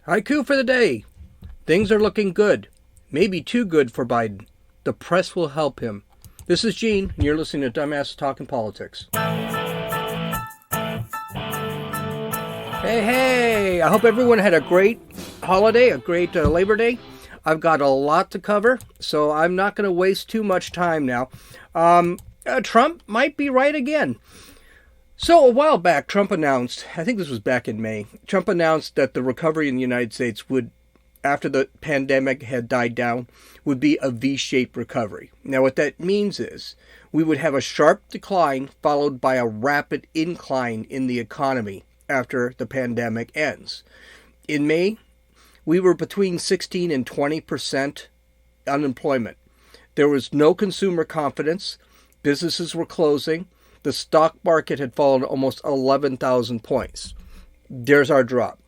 Haiku for the day. Things are looking good. Maybe too good for Biden. The press will help him. This is Gene, and you're listening to Dumbass Talking Politics. Hey, I hope everyone had a great holiday, a great Labor Day. I've got a lot to cover, so I'm not going to waste too much time now. Trump might be right again. So a while back, Trump announced, I think this was back in May, Trump announced that the recovery in the United States would, after the pandemic had died down, would be a V-shaped recovery. Now what that means is we would have a sharp decline followed by a rapid incline in the economy after the pandemic ends. In May, we were between 16 and 20% unemployment. There was no consumer confidence. Businesses were closing. The stock market had fallen almost 11,000 points. There's our drop.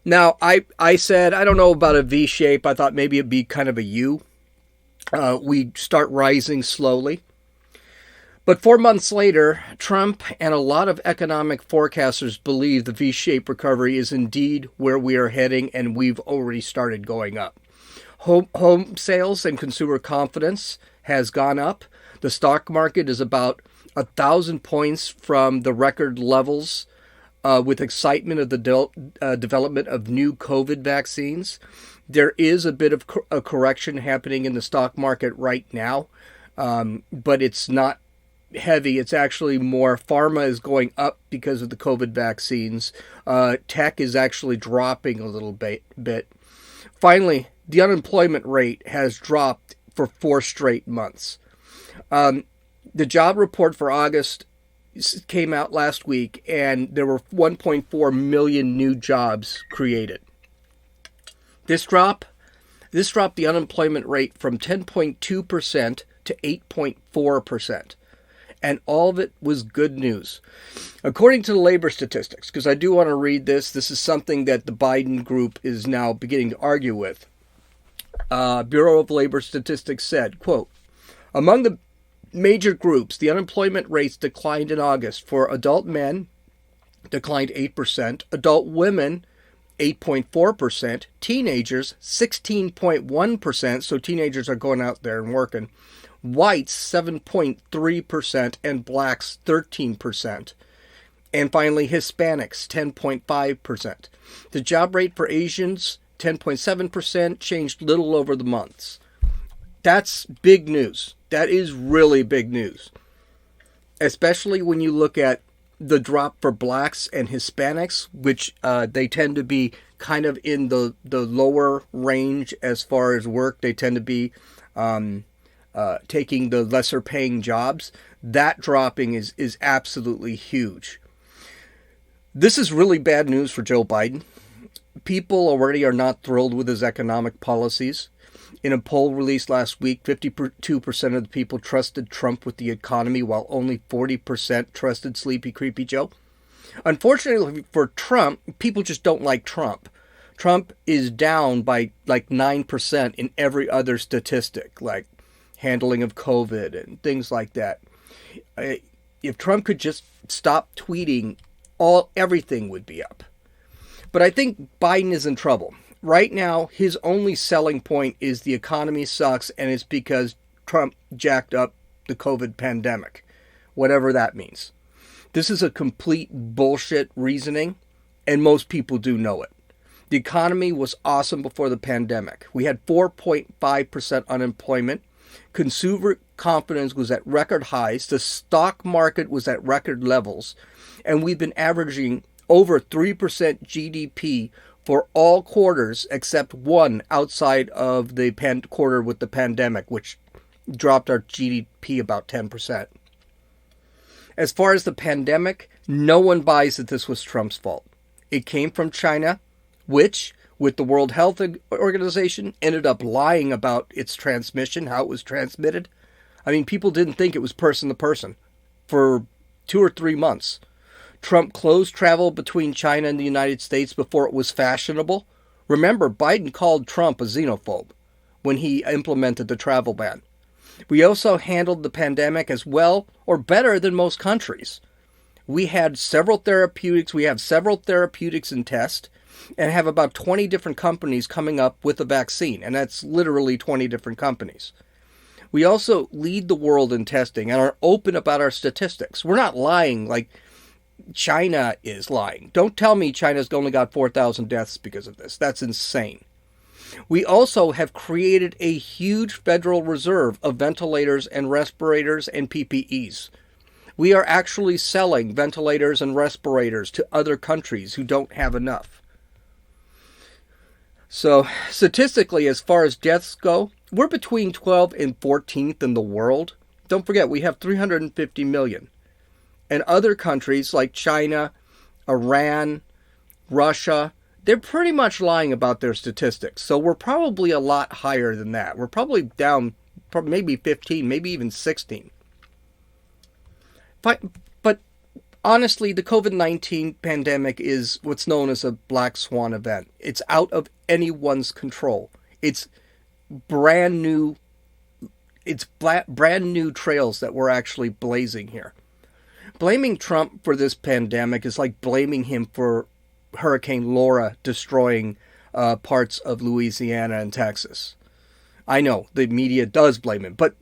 Now, I said, I don't know about a V shape. I thought maybe it'd be kind of a U. We'd start rising slowly. But 4 months later, Trump and a lot of economic forecasters believe the V-shaped recovery is indeed where we are heading, and we've already started going up. Home sales and consumer confidence has gone up. The stock market is about 1,000 points from the record levels with excitement of the development of new COVID vaccines. There is a bit of a correction happening in the stock market right now, but it's not heavy. It's actually more pharma is going up because of the COVID vaccines. Tech is actually dropping a little bit. Finally, the unemployment rate has dropped for 4 straight months. The job report for August came out last week, and there were 1.4 million new jobs created. This dropped the unemployment rate from 10.2% to 8.4%. And all of it was good news. According to the labor statistics, because I do want to read this is something that the Biden group is now beginning to argue with. Bureau of Labor Statistics said, quote, among the major groups, the unemployment rates declined in August. For adult men, declined 8%, adult women, 8.4%, teenagers, 16.1%, so teenagers are going out there and working, whites 7.3%, and blacks 13%. And finally, Hispanics 10.5%. The job rate for Asians 10.7%, changed little over the months. That's big news. That is really big news. Especially when you look at the drop for blacks and Hispanics, which they tend to be kind of in the lower range as far as work. They tend to be taking the lesser paying jobs. That dropping is absolutely huge. This is really bad news for Joe Biden. People already are not thrilled with his economic policies. In a poll released last week, 52% of the people trusted Trump with the economy, while only 40% trusted Sleepy Creepy Joe. Unfortunately for Trump, people just don't like Trump. Trump is down by like 9% in every other statistic, like handling of COVID and things like that. If Trump could just stop tweeting, everything would be up. But I think Biden is in trouble. Right now, his only selling point is the economy sucks, and it's because Trump jacked up the COVID pandemic, whatever that means. This is a complete bullshit reasoning, and most people do know it. The economy was awesome before the pandemic. We had 4.5% unemployment. Consumer confidence was at record highs. The stock market was at record levels. And we've been averaging over 3% GDP for all quarters except one outside of the quarter with the pandemic, which dropped our GDP about 10%. As far as the pandemic, no one buys that this was Trump's fault. It came from China, which, with the World Health Organization, ended up lying about its transmission, how it was transmitted. I mean, people didn't think it was person to person for 2 or 3 months. Trump closed travel between China and the United States before it was fashionable. Remember, Biden called Trump a xenophobe when he implemented the travel ban. We also handled the pandemic as well or better than most countries. We had several therapeutics. We have several therapeutics in test. and have about 20 different companies coming up with a vaccine, and that's literally 20 different companies. We also lead the world in testing and are open about our statistics. We're not lying like China is lying. Don't tell me China's only got 4,000 deaths because of this. That's insane. We also have created a huge federal reserve of ventilators and respirators and PPEs. We are actually selling ventilators and respirators to other countries who don't have enough. So, statistically, as far as deaths go, we're between 12th and 14th in the world. Don't forget, we have 350 million. And other countries like China, Iran, Russia, they're pretty much lying about their statistics. So we're probably a lot higher than that. We're probably down maybe 15, maybe even 16. But honestly, the COVID-19 pandemic is what's known as a black swan event. It's out of anyone's control. It's brand new. It's brand new trails that we're actually blazing here. Blaming Trump for this pandemic is like blaming him for Hurricane Laura destroying parts of Louisiana and Texas. I know the media does blame him, but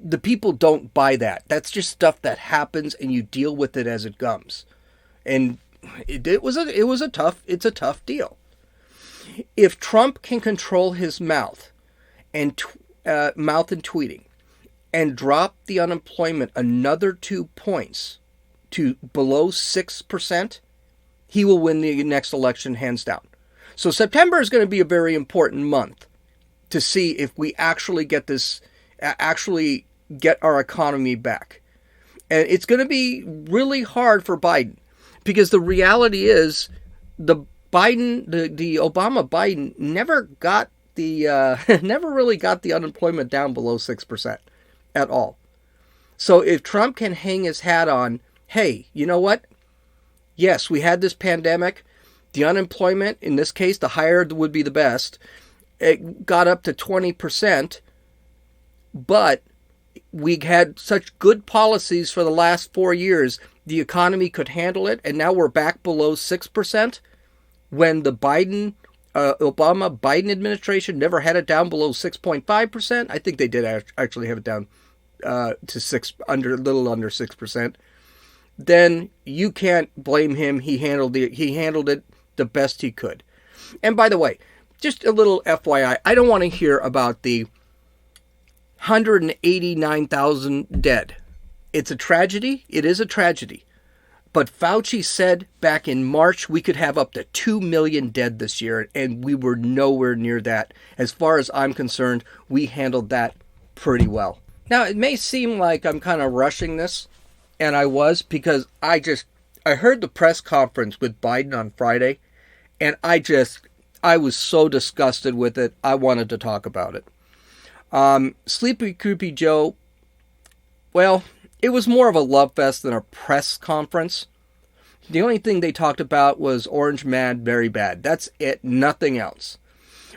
the people don't buy that. That's just stuff that happens, and you deal with it as it comes. And it's a tough deal. If Trump can control his mouth and tweeting, and drop the unemployment another 2 points to below 6%, he will win the next election hands down. So September is going to be a very important month to see if we actually get our economy back. And it's going to be really hard for Biden, because the reality is the Obama Biden never got never really got the unemployment down below 6% at all. So if Trump can hang his hat on, hey, you know what? Yes, we had this pandemic. The unemployment, in this case, the higher would be the best. It got up to 20%, but we had such good policies for the last 4 years, the economy could handle it, and now we're back below 6%, when the Obama-Biden administration never had it down below 6.5%. I think they did actually have it down to a little under 6%. Then you can't blame him. He handled it the best he could. And by the way, just a little FYI, I don't want to hear about the 189,000 dead. It's a tragedy. It is a tragedy. But Fauci said back in March we could have up to 2 million dead this year, and we were nowhere near that. As far as I'm concerned, we handled that pretty well. Now, it may seem like I'm kind of rushing this, and I was, because I heard the press conference with Biden on Friday, and I was so disgusted with it, I wanted to talk about it. Sleepy Creepy Joe, well, it was more of a love fest than a press conference. The only thing they talked about was Orange Mad, Very Bad. That's it, nothing else.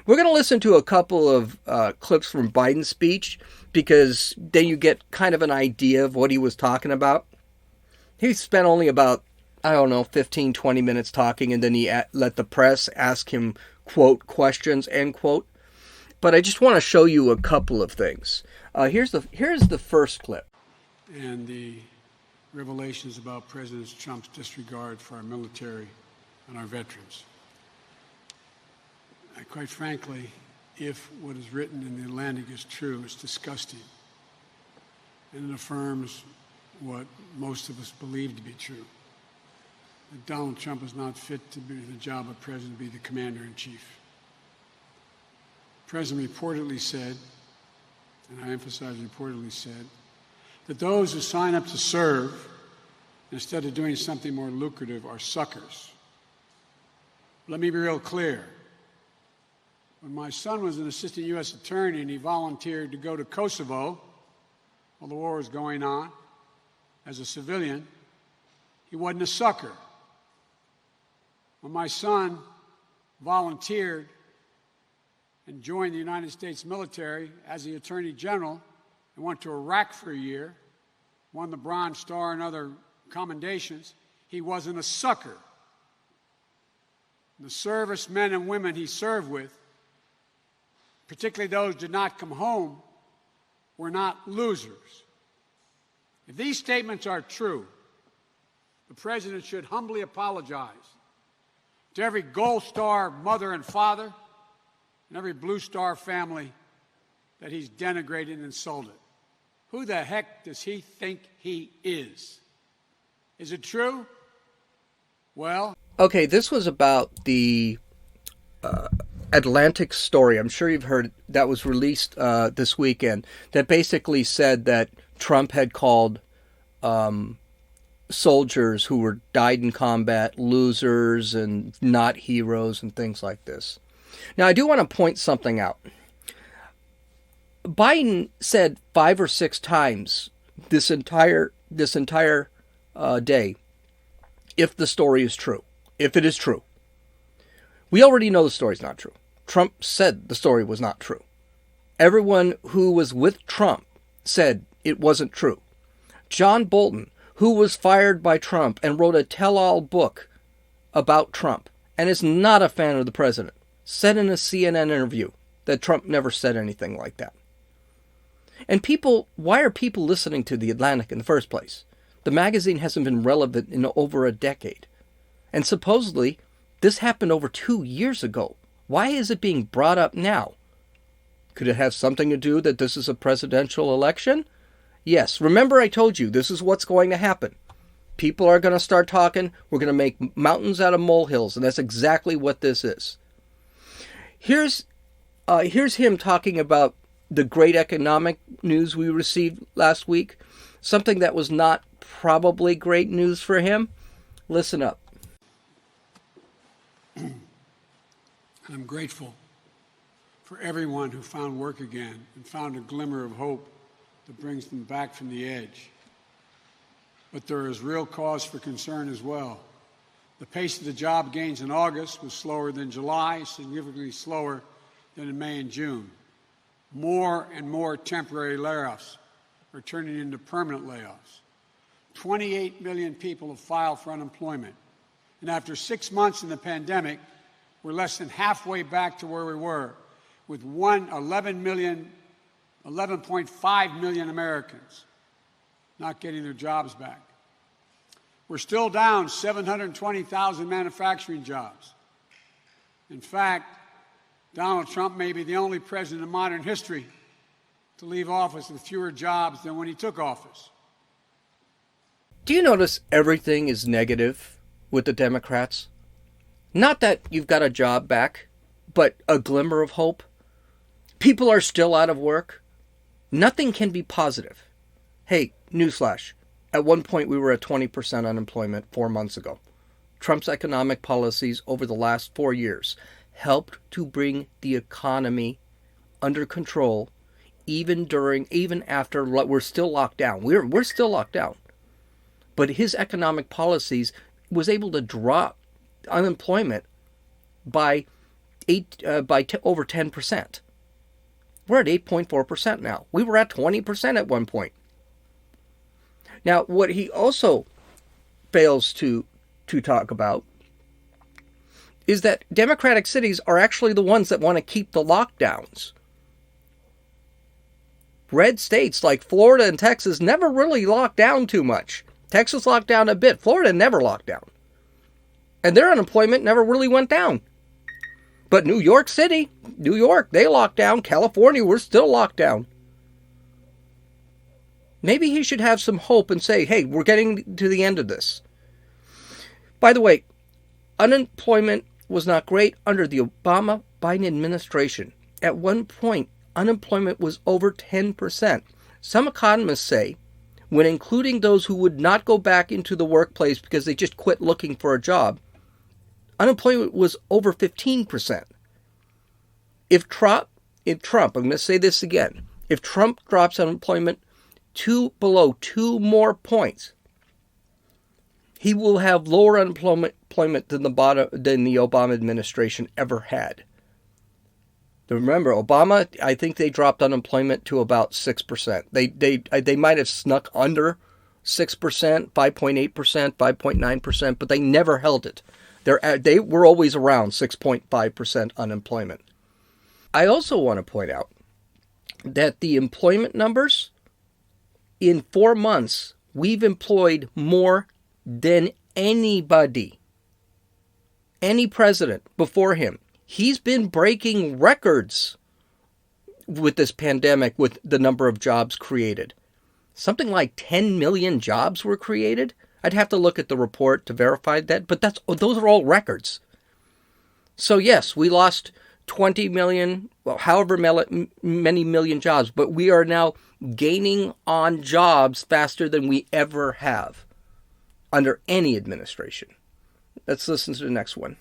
We're going to listen to a couple of clips from Biden's speech, because then you get kind of an idea of what he was talking about. He spent only about, 15, 20 minutes talking, and then he let the press ask him, quote, questions, end quote. But I just want to show you a couple of things. Here's the first clip. And the revelations about President Trump's disregard for our military and our veterans. Quite frankly, if what is written in the Atlantic is true, it's disgusting. And it affirms what most of us believe to be true. That Donald Trump is not fit to be the job of president, to be the commander-in-chief. The president reportedly said, and I emphasize reportedly said, that those who sign up to serve instead of doing something more lucrative are suckers. Let me be real clear. When my son was an assistant U.S. attorney and he volunteered to go to Kosovo while the war was going on as a civilian, he wasn't a sucker. When my son volunteered and joined the United States military as the Attorney General and went to Iraq for a year, won the Bronze Star and other commendations, he wasn't a sucker. The servicemen and women he served with, particularly those who did not come home, were not losers. If these statements are true, the President should humbly apologize to every Gold Star mother and father and every Blue Star family that he's denigrated and insulted. Who the heck does he think he is? Is it true? Well... Okay, this was about the Atlantic story. I'm sure you've heard that was released this weekend that basically said that Trump had called soldiers who were died in combat losers and not heroes and things like this. Now, I do want to point something out. Biden said 5 or 6 times this entire day, if the story is true, if it is true. We already know the story's not true. Trump said the story was not true. Everyone who was with Trump said it wasn't true. John Bolton, who was fired by Trump and wrote a tell-all book about Trump and is not a fan of the president, said in a CNN interview that Trump never said anything like that. And people, why are people listening to The Atlantic in the first place? The magazine hasn't been relevant in over a decade. And supposedly, this happened over 2 years ago. Why is it being brought up now? Could it have something to do that this is a presidential election? Yes. Remember I told you this is what's going to happen. People are going to start talking. We're going to make mountains out of molehills. And that's exactly what this is. Here's him talking about the great economic news we received last week. Something that was not probably great news for him. Listen up. I'm grateful for everyone who found work again and found a glimmer of hope that brings them back from the edge. But there is real cause for concern as well. The pace of the job gains in August was slower than July, significantly slower than in May and June. More and more temporary layoffs are turning into permanent layoffs. 28 million people have filed for unemployment. And after 6 months in the pandemic, we're less than halfway back to where we were, with 11.5 million Americans not getting their jobs back. We're still down 720,000 manufacturing jobs. In fact, Donald Trump may be the only president in modern history to leave office with fewer jobs than when he took office. Do you notice everything is negative with the Democrats? Not that you've got a job back, but a glimmer of hope. People are still out of work. Nothing can be positive. Hey, newsflash. At one point we were at 20% unemployment 4 months ago. Trump's economic policies over the last 4 years helped to bring the economy under control even after we're still locked down. We're still locked down. But his economic policies was able to drop unemployment by over 10%. We're at 8.4% now. We were at 20% at one point. Now, what he also fails to talk about is that Democratic cities are actually the ones that want to keep the lockdowns. Red states like Florida and Texas never really locked down too much. Texas locked down a bit. Florida never locked down. And their unemployment never really went down. But New York, they locked down. California, we're still locked down. Maybe he should have some hope and say, hey, we're getting to the end of this. By the way, unemployment was not great under the Obama-Biden administration. At one point, unemployment was over 10%. Some economists say, when including those who would not go back into the workplace because they just quit looking for a job, unemployment was over 15%. If Trump, I'm going to say this again, if Trump drops unemployment below 2 more points, he will have lower unemployment than the Obama administration ever had. Remember, Obama, I think they dropped unemployment to about 6%. They might have snuck under 6%, 5.8%, 5.9%, but they never held it. They were always around 6.5% unemployment. I also want to point out that the employment numbers, in 4 months, we've employed more than anybody, any president before him. He's been breaking records with this pandemic, with the number of jobs created. Something like 10 million jobs were created. I'd have to look at the report to verify that, but those are all records. So yes, we lost 20 million, well, however many million jobs, but we are now gaining on jobs faster than we ever have under any administration. Let's listen to the next one.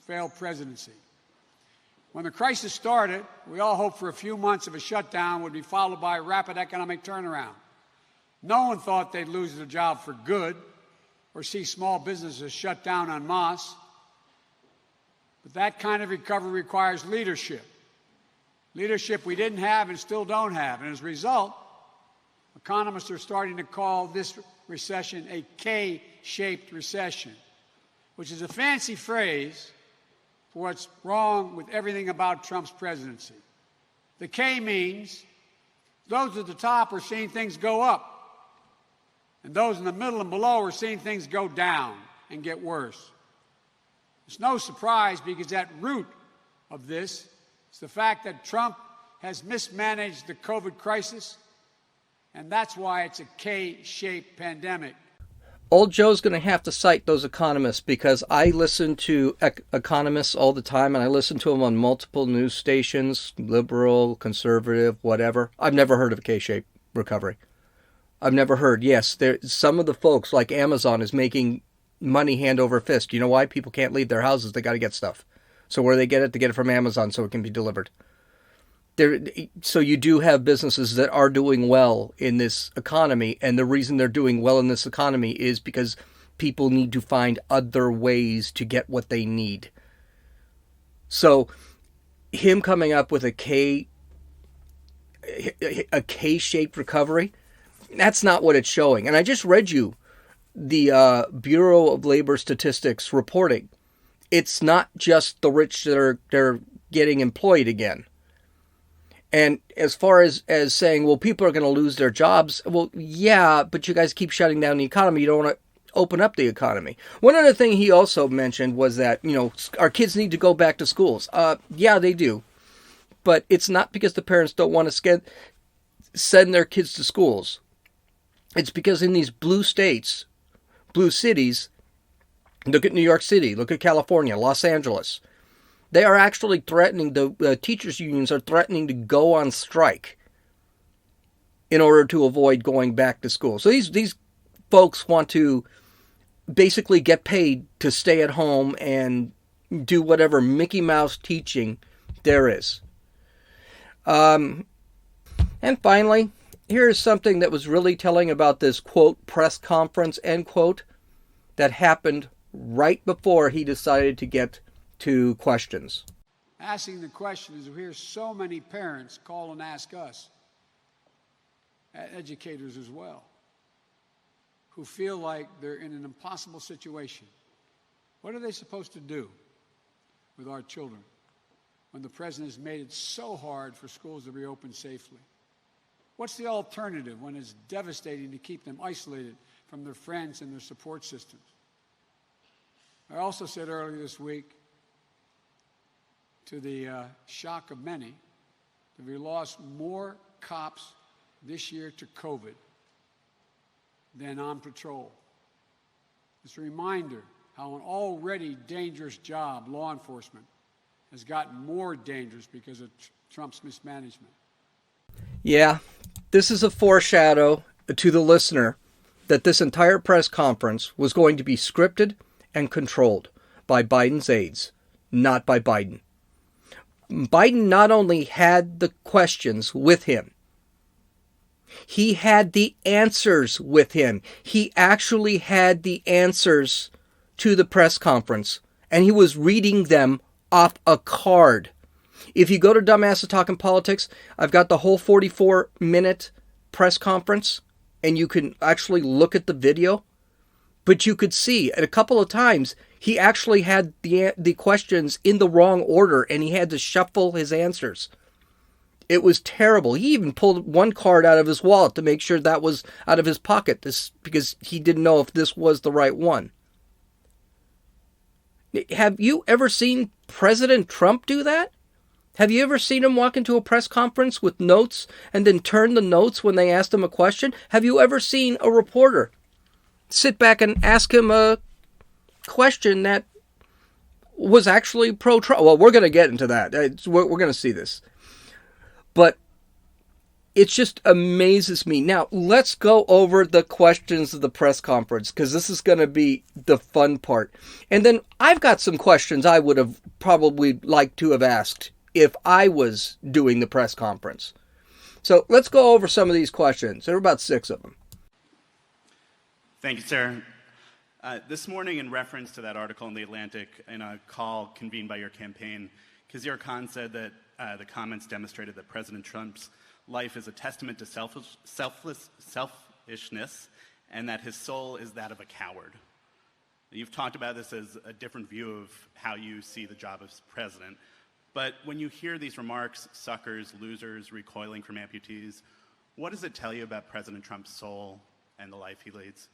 Failed presidency. When the crisis started, we all hoped for a few months of a shutdown would be followed by a rapid economic turnaround. No one thought they'd lose their job for good or see small businesses shut down en masse. But that kind of recovery requires leadership. Leadership we didn't have and still don't have. And as a result, economists are starting to call this recession a K-shaped recession, which is a fancy phrase for what's wrong with everything about Trump's presidency. The K means those at the top are seeing things go up, and those in the middle and below are seeing things go down and get worse. It's no surprise, because at root of this is the fact that Trump has mismanaged the COVID crisis, and that's why it's a K-shaped pandemic. Old Joe's going to have to cite those economists, because I listen to economists all the time, and I listen to them on multiple news stations, liberal, conservative, whatever. I've never heard of a K-shaped recovery. I've never heard. Yes, some of the folks, like Amazon, is making money hand over fist. You know why? People can't leave their houses. They got to get stuff. So where they get it? They get it from Amazon so it can be delivered. So you do have businesses that are doing well in this economy, and the reason they're doing well in this economy is because people need to find other ways to get what they need. So him coming up with a K-shaped recovery, that's not what it's showing. And I just read you the Bureau of Labor Statistics reporting. It's not just the rich that they're getting employed again. And as far as saying, well, people are going to lose their jobs, well, yeah, but you guys keep shutting down the economy. You don't want to open up the economy. One other thing he also mentioned was that, our kids need to go back to schools. Yeah, they do. But it's not because the parents don't want to send their kids to schools. It's because in these blue states, blue cities, look at New York City, look at California, Los Angeles, they are actually threatening, the teachers' unions are threatening to go on strike in order to avoid going back to school. So these folks want to basically get paid to stay at home and do whatever Mickey Mouse teaching there is. And finally, here's something that was really telling about this, quote, press conference, end quote, that happened right before he decided to get to questions. Asking the question is, we hear so many parents call and ask us, educators as well, who feel like they're in an impossible situation. What are they supposed to do with our children when the president has made it so hard for schools to reopen safely? What's the alternative when it's devastating to keep them isolated from their friends and their support systems? I also said earlier this week, to the shock of many, that we lost more cops this year to COVID than on patrol. It's a reminder how an already dangerous job, law enforcement, has gotten more dangerous because of Trump's mismanagement. Yeah, this is a foreshadow to the listener that this entire press conference was going to be scripted and controlled by Biden's aides, not by Biden. Biden not only had the questions with him, he had the answers with him. He actually had the answers to the press conference, and he was reading them off a card. If you go to Dumbasses Talking Politics, I've got the whole 44-minute press conference, and you can actually look at the video. But you could see at a couple of times, He actually had the questions in the wrong order, and he had to shuffle his answers. It was terrible. He even pulled one card out of his wallet to make sure that was out of his pocket, because he didn't know if this was the right one. Have you ever seen President Trump do that? Have you ever seen him walk into a press conference with notes and then turn the notes when they asked him a question? Have you ever seen a reporter sit back and ask him a question that was actually pro-Trump? Well, we're going to get into that. We're going to see this. But it just amazes me. Now, let's go over the questions of the press conference, because this is going to be the fun part. And then I've got some questions I would have probably liked to have asked if I was doing the press conference. So let's go over some of these questions. There are about 6 of them. Thank you, sir. This morning, in reference to that article in The Atlantic, in a call convened by your campaign, Khizr Khan said that the comments demonstrated that President Trump's life is a testament to selfishness, and that his soul is that of a coward. You've talked about this as a different view of how you see the job as president. But when you hear these remarks, suckers, losers, recoiling from amputees, what does it tell you about President Trump's soul and the life he leads?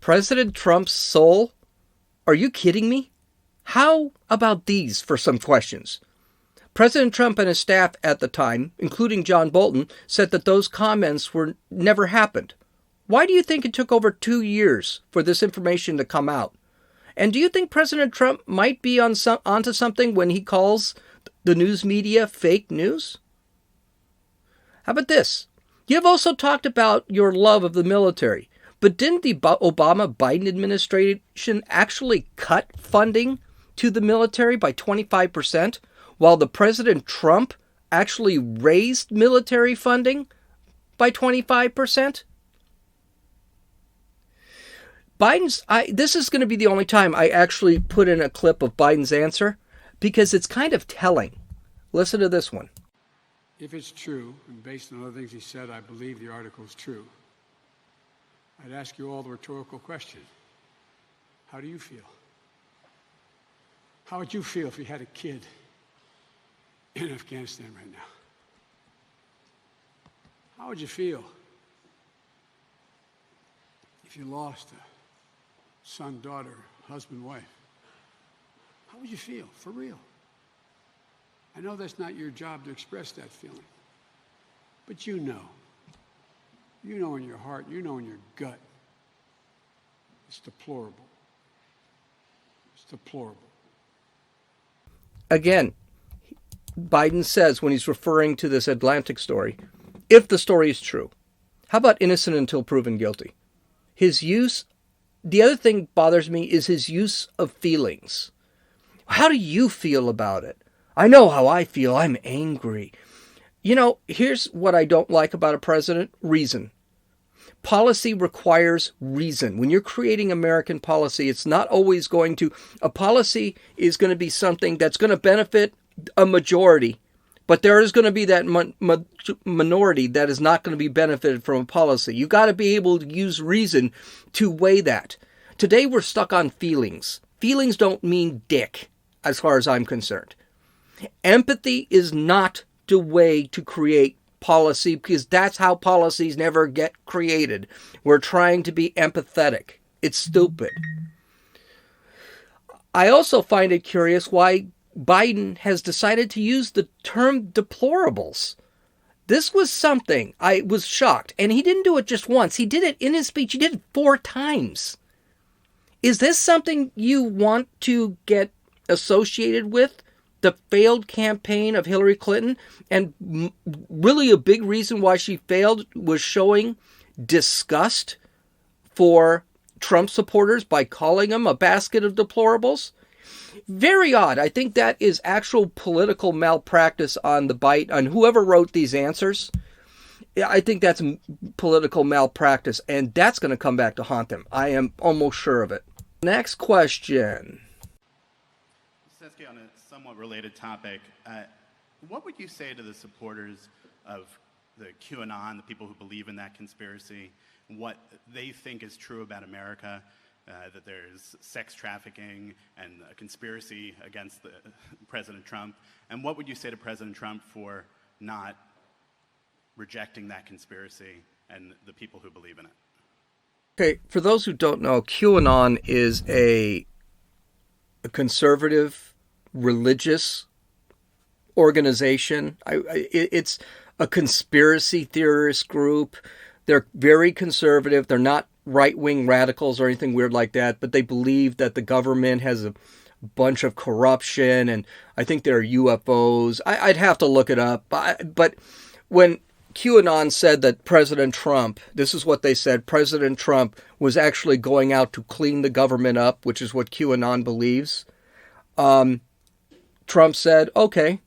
President Trump's soul? Are you kidding me? How about these for some questions? President Trump and his staff at the time, including John Bolton, said that those comments never happened. Why do you think it took over 2 years for this information to come out? And do you think President Trump might be onto something when he calls the news media fake news? How about this? You have also talked about your love of the military, but didn't the Obama-Biden administration actually cut funding to the military by 25%, while the President Trump actually raised military funding by 25%? This is going to be the only time I actually put in a clip of Biden's answer, because it's kind of telling. Listen to this one. If it's true, and based on other things he said, I believe the article is true, I'd ask you all the rhetorical question. How do you feel? How would you feel if you had a kid in Afghanistan right now? How would you feel if you lost a son, daughter, husband, wife? How would you feel, for real? I know that's not your job to express that feeling, but you know. You know in your heart, you know in your gut. It's deplorable. It's deplorable. Again, Biden says, when he's referring to this Atlantic story, if the story is true. How about innocent until proven guilty? The other thing bothers me is his use of feelings. How do you feel about it? I know how I feel. I'm angry. You know, here's what I don't like about a president. Reason. Policy requires reason. When you're creating American policy, it's not always a policy is going to be something that's going to benefit a majority, but there is going to be that minority that is not going to be benefited from a policy. You got to be able to use reason to weigh that. Today we're stuck on feelings. Feelings don't mean dick, as far as I'm concerned. Empathy is not the way to create policy, because that's how policies never get created. We're trying to be empathetic. It's stupid. I also find it curious why Biden has decided to use the term deplorables. This was something I was shocked. And he didn't do it just once. He did it in his speech. He did it 4 times. Is this something you want to get associated with? The failed campaign of Hillary Clinton? And really a big reason why she failed was showing disgust for Trump supporters by calling them a basket of deplorables? Very odd. I think that is actual political malpractice on whoever wrote these answers. I think that's political malpractice, and that's going to come back to haunt them. I am almost sure of it. Next question. Sesky, on a somewhat related topic, what would you say to the supporters of the QAnon, the people who believe in that conspiracy, what they think is true about America, that there's sex trafficking and a conspiracy against President Trump. And what would you say to President Trump for not rejecting that conspiracy and the people who believe in it? Okay, for those who don't know, QAnon is a conservative religious organization. It's a conspiracy theorist group. They're very conservative. They're not right-wing radicals or anything weird like that, but they believe that the government has a bunch of corruption, and I think there are UFOs. I'd have to look it up. But when QAnon said that President Trump, this is what they said, President Trump was actually going out to clean the government up, which is what QAnon believes. Trump said, okay,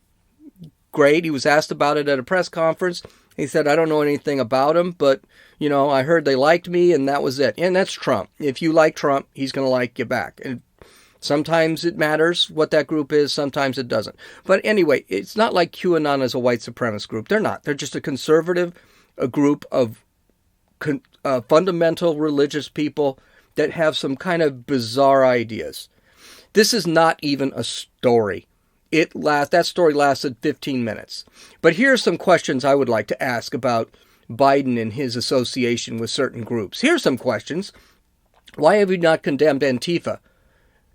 great. He was asked about it at a press conference. He said, I don't know anything about him, but, I heard they liked me, and that was it. And that's Trump. If you like Trump, he's going to like you back. And sometimes it matters what that group is. Sometimes it doesn't. But anyway, it's not like QAnon is a white supremacist group. They're not. They're just a group of fundamental religious people that have some kind of bizarre ideas. This is not even a story. That story lasted 15 minutes. But here's some questions I would like to ask about Biden and his association with certain groups. Here's some questions. Why have you not condemned Antifa?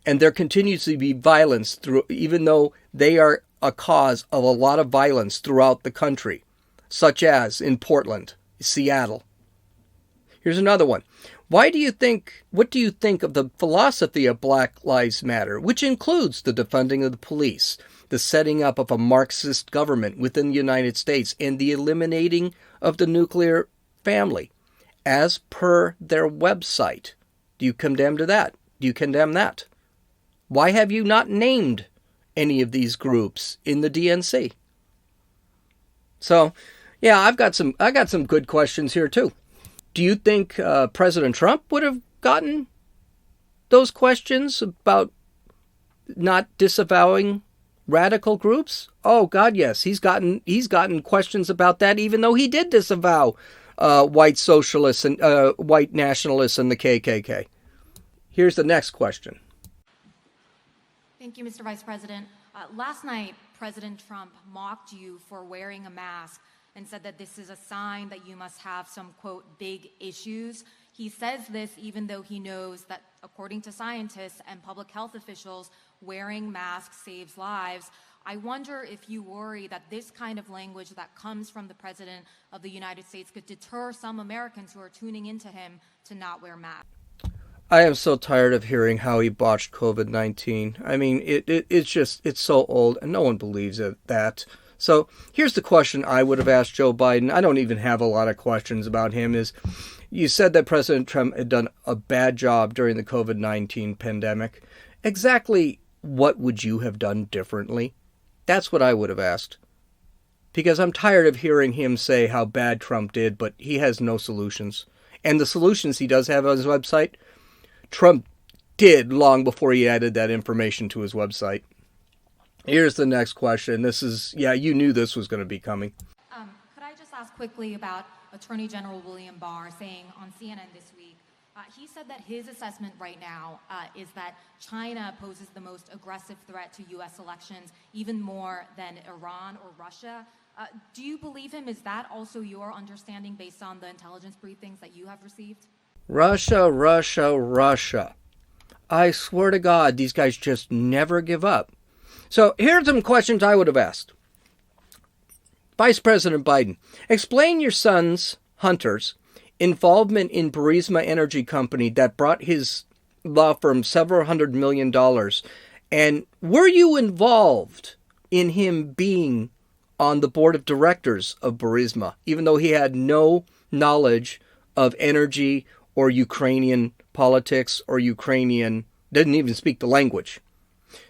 And there continues to be violence even though they are a cause of a lot of violence throughout the country, such as in Portland, Seattle. Here's another one. What do you think of the philosophy of Black Lives Matter, which includes the defunding of the police, the setting up of a Marxist government within the United States, and the eliminating of the nuclear family, as per their website? Do you condemn that? Do you condemn that? Why have you not named any of these groups in the DNC? So, yeah, I got some good questions here too. Do you think President Trump would have gotten those questions about not disavowing radical groups? Oh God, yes, he's gotten questions about that, even though he did disavow white socialists and white nationalists and the KKK. Here's the next question. Thank you, Mr. Vice President. Last night, President Trump mocked you for wearing a mask and said that this is a sign that you must have some, quote, big issues. He says this even though he knows that, according to scientists and public health officials, wearing masks saves lives. I wonder if you worry that this kind of language that comes from the President of the United States could deter some Americans who are tuning into him to not wear masks. I am so tired of hearing how he botched COVID-19. I mean, it's so old, and no one believes that. So here's the question I would have asked Joe Biden. I don't even have a lot of questions about him. You said that President Trump had done a bad job during the COVID-19 pandemic. Exactly what would you have done differently? That's what I would have asked. Because I'm tired of hearing him say how bad Trump did, but he has no solutions. And the solutions he does have on his website, Trump did long before he added that information to his website. Here's the next question. You knew this was going to be coming. Could I just ask quickly about Attorney General William Barr saying on CNN this week, he said that his assessment right now is that China poses the most aggressive threat to U.S. elections, even more than Iran or Russia. Do you believe him? Is that also your understanding based on the intelligence briefings that you have received? Russia. I swear to God, these guys just never give up. So here's some questions I would have asked. Vice President Biden, explain your son's, Hunter's, involvement in Burisma Energy Company that brought his law firm several $100 million. And were you involved in him being on the board of directors of Burisma, even though he had no knowledge of energy or Ukrainian politics or didn't even speak the language?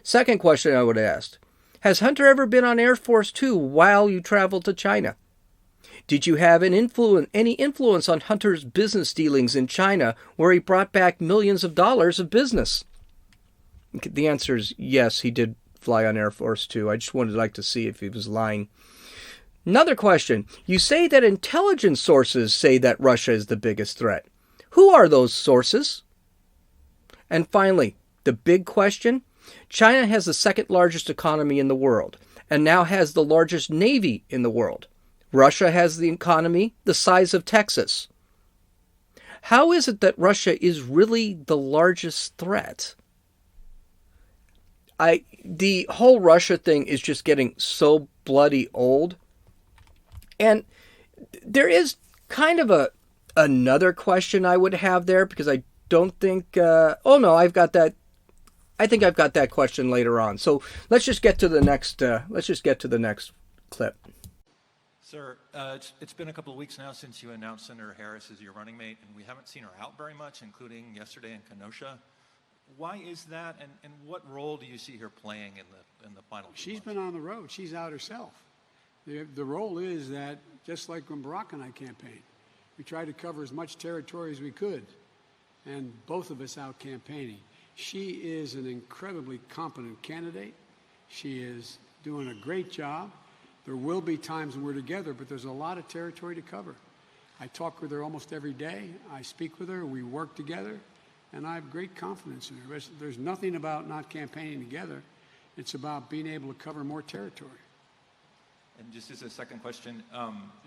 Second question I would have asked, has Hunter ever been on Air Force Two while you traveled to China? Did you have any influence on Hunter's business dealings in China where he brought back millions of dollars of business? The answer is yes, he did fly on Air Force Two. I just wanted to see if he was lying. Another question. You say that intelligence sources say that Russia is the biggest threat. Who are those sources? And finally, the big question, China has the second largest economy in the world and now has the largest navy in the world. Russia has the economy the size of Texas. How is it that Russia is really the largest threat? The whole Russia thing is just getting so bloody old. And there is kind of another question I would have there, because I don't think oh no, I've got that. I think I've got that question later on. So let's just get to the next clip. Sir, it's been a couple of weeks now since you announced Senator Harris as your running mate, and we haven't seen her out very much, including yesterday in Kenosha. Why is that, and what role do you see her playing in the final? She's been on the road. She's out herself. The role is that, just like when Barack and I campaigned, we tried to cover as much territory as we could, and both of us out campaigning. She is an incredibly competent candidate. She is doing a great job. There will be times when we're together, but there's a lot of territory to cover. I talk with her almost every day. I speak with her. We work together, and I have great confidence in her. There's nothing about not campaigning together. It's about being able to cover more territory. And just as a second question,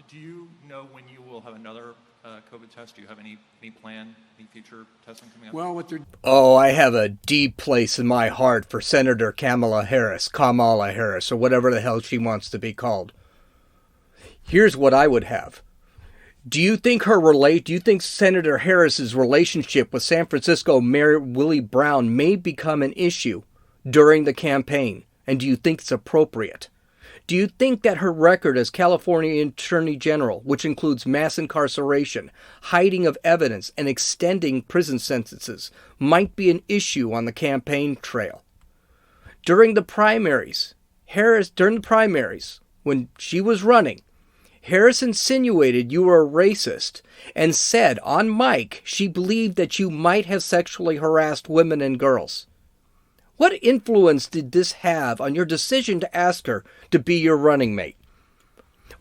do you know when you will have another COVID test? Do you have any plan, any future testing coming up? Well, Oh, I have a deep place in my heart for Senator Kamala Harris, or whatever the hell she wants to be called. Here's what I would have. Do you think Senator Harris's relationship with San Francisco Mayor Willie Brown may become an issue during the campaign? And do you think it's appropriate? Do you think that her record as California Attorney General, which includes mass incarceration, hiding of evidence, and extending prison sentences, might be an issue on the campaign trail? During the primaries, when she was running, Harris insinuated you were a racist and said on mic she believed that you might have sexually harassed women and girls. What influence did this have on your decision to ask her to be your running mate?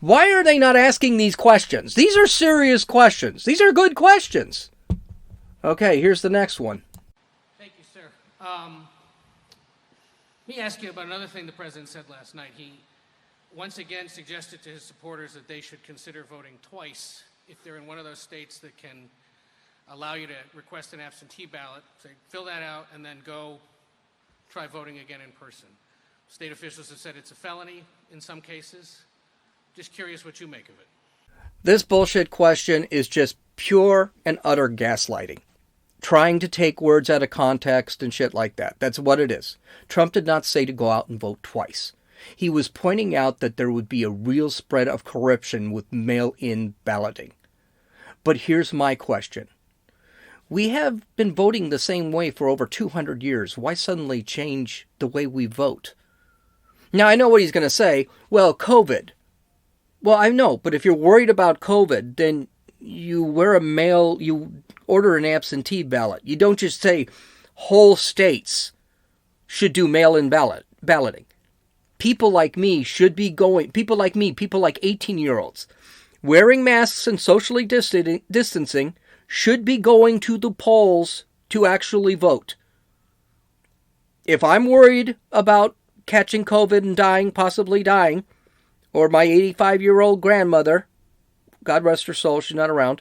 Why are they not asking these questions? These are serious questions. These are good questions. Okay, here's the next one. Thank you, sir. Let me ask you about another thing the president said last night. He once again suggested to his supporters that they should consider voting twice if they're in one of those states that can allow you to request an absentee ballot. Say, fill that out and then go try voting again in person. State officials have said it's a felony in some cases. Just curious what you make of it. This bullshit question is just pure and utter gaslighting. Trying to take words out of context and shit like that. That's what it is. Trump did not say to go out and vote twice. He was pointing out that there would be a real spread of corruption with mail-in balloting. But here's my question. We have been voting the same way for over 200 years. Why suddenly change the way we vote? Now, I know what he's going to say. Well, COVID. Well, I know, but if you're worried about COVID, then you order an absentee ballot. You don't just say whole states should do mail-in balloting. People like me, people like 18-year-olds, wearing masks and socially distancing, should be going to the polls to actually vote. If I'm worried about catching COVID and possibly dying, or my 85-year-old grandmother, God rest her soul, she's not around,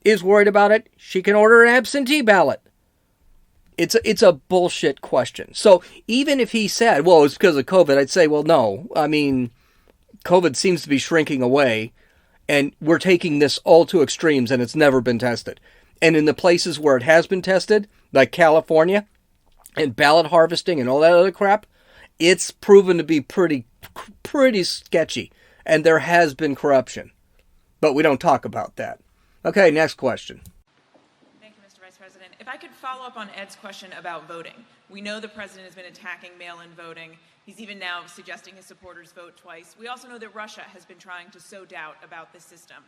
is worried about it, she can order an absentee ballot. It's a bullshit question. So even if he said, well, it's because of COVID, I'd say, well, no. I mean, COVID seems to be shrinking away, and we're taking this all to extremes, and it's never been tested. And in the places where it has been tested, like California, and ballot harvesting and all that other crap, it's proven to be pretty sketchy. And there has been corruption. But we don't talk about that. Okay, next question. Thank you, Mr. Vice President. If I could follow up on Ed's question about voting. We know the president has been attacking mail-in voting. He's even now suggesting his supporters vote twice. We also know that Russia has been trying to sow doubt about this system.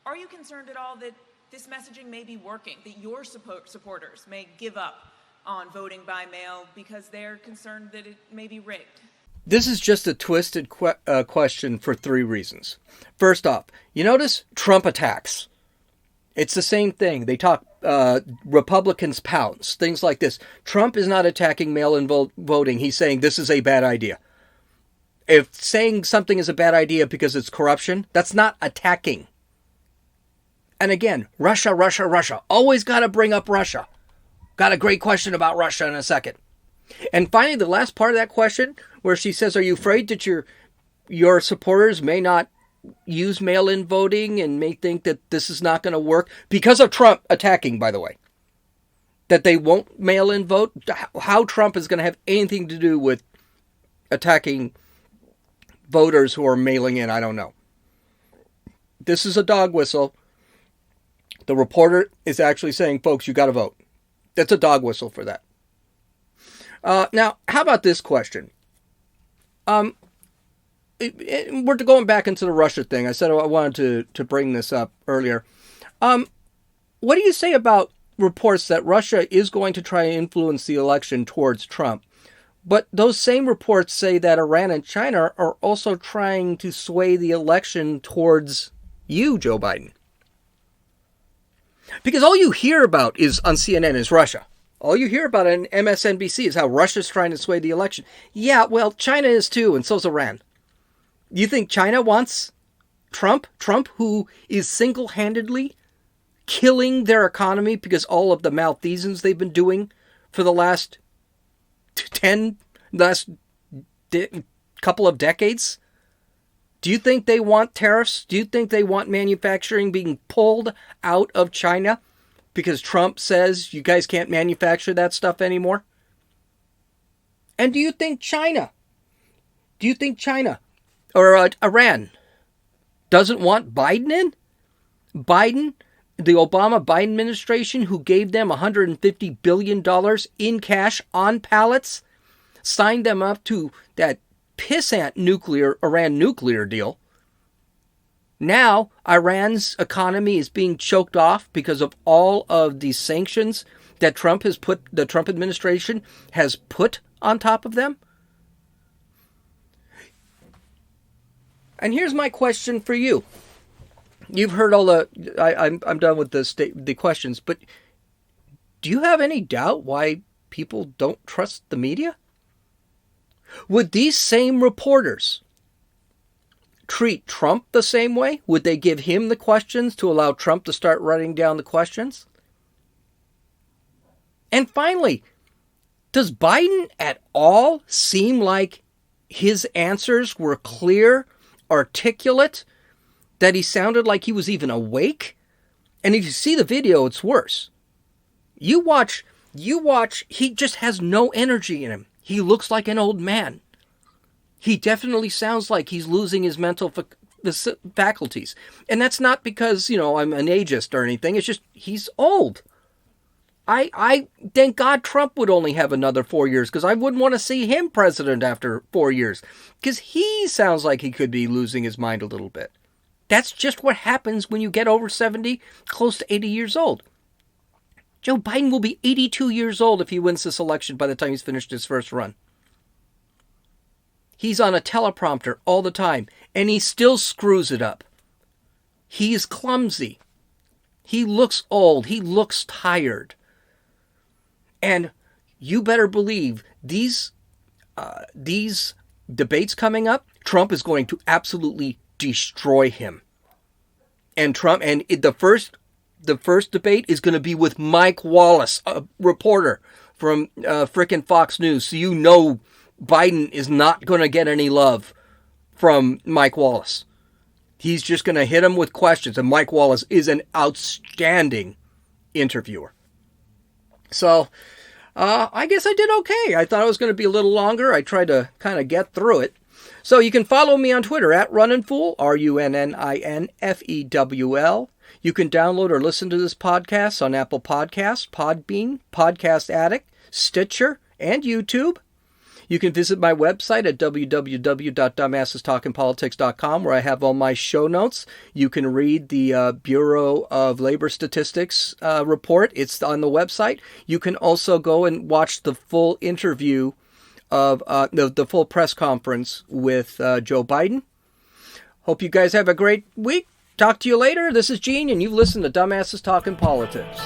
Are you concerned at all that this messaging may be working, that your supporters may give up on voting by mail because they're concerned that it may be rigged? This is just a twisted question for three reasons. First off, you notice Trump attacks. It's the same thing. They talk Republicans pounce, things like this. Trump is not attacking mail-in voting. He's saying this is a bad idea. If saying something is a bad idea because it's corruption, that's not attacking. And again, Russia, Russia, Russia. Always got to bring up Russia. Got a great question about Russia in a second. And finally, the last part of that question, where she says, are you afraid that your supporters may not use mail-in voting and may think that this is not going to work? Because of Trump attacking, by the way. That they won't mail-in vote? How Trump is going to have anything to do with attacking voters who are mailing in, I don't know. This is a dog whistle. The reporter is actually saying, folks, you got to vote. That's a dog whistle for that. Now, how about this question? We're going back into the Russia thing. I said I wanted to bring this up earlier. What do you say about reports that Russia is going to try and influence the election towards Trump? But those same reports say that Iran and China are also trying to sway the election towards you, Joe Biden. Because all you hear about is on CNN is Russia. All you hear about on MSNBC is how Russia's trying to sway the election. Yeah, well, China is too, and so's Iran. You think China wants Trump? Trump, who is single-handedly killing their economy because all of the malfeasance they've been doing for the last couple of decades? Do you think they want tariffs? Do you think they want manufacturing being pulled out of China because Trump says you guys can't manufacture that stuff anymore? And do you think China or Iran doesn't want Biden in? Biden, the Obama-Biden administration, who gave them $150 billion in cash on pallets, signed them up to that pissant Iran nuclear deal. Now, Iran's economy is being choked off because of all of the sanctions that the Trump administration has put on top of them. And here's my question for you. You've heard all the... I'm done with the questions, but do you have any doubt why people don't trust the media? Would these same reporters treat Trump the same way? Would they give him the questions to allow Trump to start writing down the questions? And finally, does Biden at all seem like his answers were clear, articulate, that he sounded like he was even awake? And if you see the video, it's worse. You watch, he just has no energy in him. He looks like an old man. He definitely sounds like he's losing his mental faculties. And that's not because, I'm an ageist or anything. It's just he's old. I thank God Trump would only have another 4 years, because I wouldn't want to see him president after 4 years, because he sounds like he could be losing his mind a little bit. That's just what happens when you get over 70, close to 80 years old. Joe Biden will be 82 years old if he wins this election by the time he's finished his first run. He's on a teleprompter all the time, and he still screws it up. He's clumsy. He looks old. He looks tired. And you better believe these debates coming up, Trump is going to absolutely destroy him. And the first debate is going to be with Mike Wallace, a reporter from frickin' Fox News. So Biden is not going to get any love from Mike Wallace. He's just going to hit him with questions. And Mike Wallace is an outstanding interviewer. So I guess I did okay. I thought it was going to be a little longer. I tried to kind of get through it. So you can follow me on Twitter at RunninFool, RUNNINFEWL. You can download or listen to this podcast on Apple Podcasts, Podbean, Podcast Addict, Stitcher, and YouTube. You can visit my website at www.dumbassestalkingpolitics.com, where I have all my show notes. You can read the Bureau of Labor Statistics report. It's on the website. You can also go and watch the full interview of the full press conference with Joe Biden. Hope you guys have a great week. Talk to you later. This is Gene, and you've listened to Dumbasses Talking Politics.